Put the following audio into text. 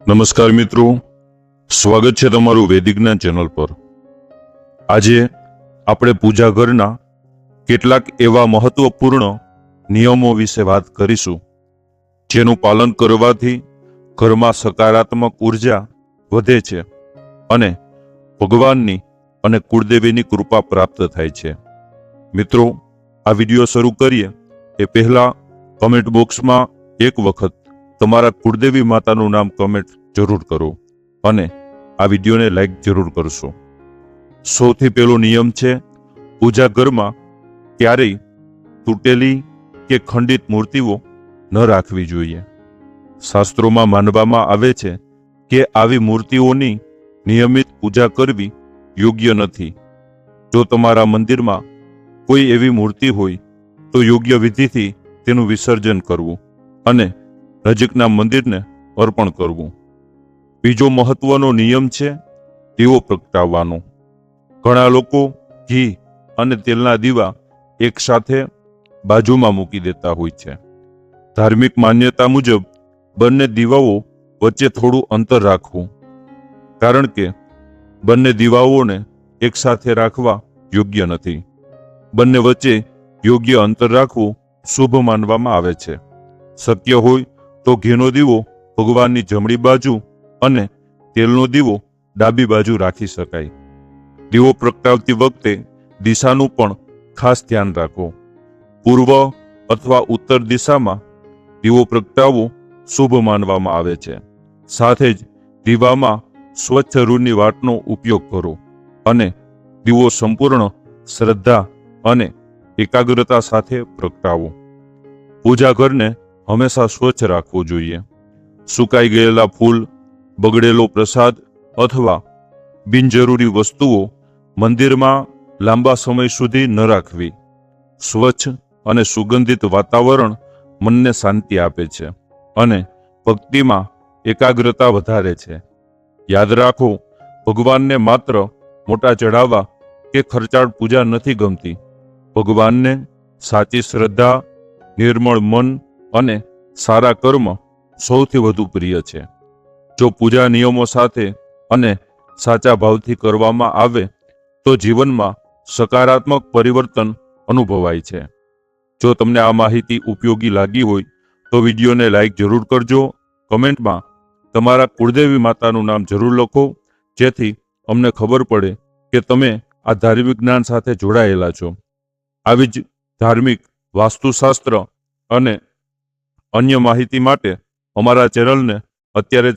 નમસ્કાર મિત્રો, સ્વાગત છે તમારું વૈદિક જ્ઞાન ચેનલ પર। આજે આપણે પૂજા ઘરના કેટલાક એવા મહત્વપૂર્ણ નિયમો વિશે વાત કરીશું જેનું પાલન કરવાથી ઘરમાં સકારાત્મક ઉર્જા વધે છે અને ભગવાનની અને કુળદેવીની કૃપા પ્રાપ્ત થાય છે। મિત્રો, આ વિડિયો શરૂ કરીએ એ પહેલા કમેન્ટ બોક્સમાં એક વખત તમારા કુળદેવી માતાનું નામ કમેન્ટ જરૂર કરો અને આ વિડીયોને લાઈક જરૂર કરશો। સૌથી પહેલો નિયમ છે, પૂજા ઘરમાં ક્યારેય તૂટેલી કે ખંડિત મૂર્તિઓ ન રાખવી જોઈએ। શાસ્ત્રોમાં માનવામાં આવે છે કે આવી મૂર્તિઓની નિયમિત પૂજા કરવી યોગ્ય નથી। જો તમારા મંદિરમાં કોઈ એવી મૂર્તિ હોય તો યોગ્ય વિધિથી તેનું વિસર્જન કરવું અને નજીકના મંદિરને અર્પણ કરવું। બીજો મહત્વનો નિયમ છે દીવો પ્રગટાવવાનો। ઘણા લોકો ઘી અને તેલના દીવા એકસાથે બાજુમાં મૂકી દેતા હોય છે। ધાર્મિક માન્યતા મુજબ બંને દીવાઓ વચ્ચે થોડું અંતર રાખવું, કારણ કે બંને દીવાઓને એકસાથે રાખવા યોગ્ય નથી। બંને વચ્ચે યોગ્ય અંતર રાખવું શુભ માનવામાં આવે છે। શક્ય હોય તો ઘીનો દીવો ભગવાનની જમણી બાજુ અને તેલનો દીવો ડાબી બાજુ રાખી શકાય। દીવો પ્રગટાવતી વખતે દિશાનું પણ ખાસ ધ્યાન રાખો। પૂર્વ અથવા ઉત્તર દિશામાં દીવો પ્રગટાવવો શુભ માનવામાં આવે છે। સાથે જ દીવામાં સ્વચ્છ રૂની વાટનો ઉપયોગ કરો અને દીવો સંપૂર્ણ શ્રદ્ધા અને એકાગ્રતા સાથે પ્રગટાવો। પૂજા ઘરને હંમેશા સ્વચ્છ રાખવું જોઈએ। સુકાઈ ગયેલા ફૂલ, બગડેલો પ્રસાદ અથવા બિનજરૂરી વસ્તુઓ મંદિરમાં લાંબા સમય સુધી ન રાખવી। સ્વચ્છ અને સુગંધિત વાતાવરણ મનને શાંતિ આપે છે અને ભક્તિમાં એકાગ્રતા વધારે છે। યાદ રાખો, ભગવાનને માત્ર મોટા ચઢાવા કે ખર્ચાળ પૂજા નથી ગમતી। ભગવાનને સાચી શ્રદ્ધા, નિર્મળ મન અને સારા કર્મ સૌથી વધુ પ્રિય છે। જો પૂજા નિયમો સાથે અને સાચા ભાવથી કરવામાં આવે તો જીવનમાં સકારાત્મક પરિવર્તન અનુભવાય છે। જો તમને આ માહિતી ઉપયોગી લાગી હોય તો વિડીયોને લાઈક જરૂર કરજો। કમેન્ટમાં તમારા કુળદેવી માતાનું નામ જરૂર લખો, જેથી અમને ખબર પડે કે તમે આ ધાર્મિક જ્ઞાન સાથે જોડાયેલા છો। આવી જ ધાર્મિક, વાસ્તુશાસ્ત્ર અને અન્ય માહિતી માટે અમારા ચેનલને અત્યારે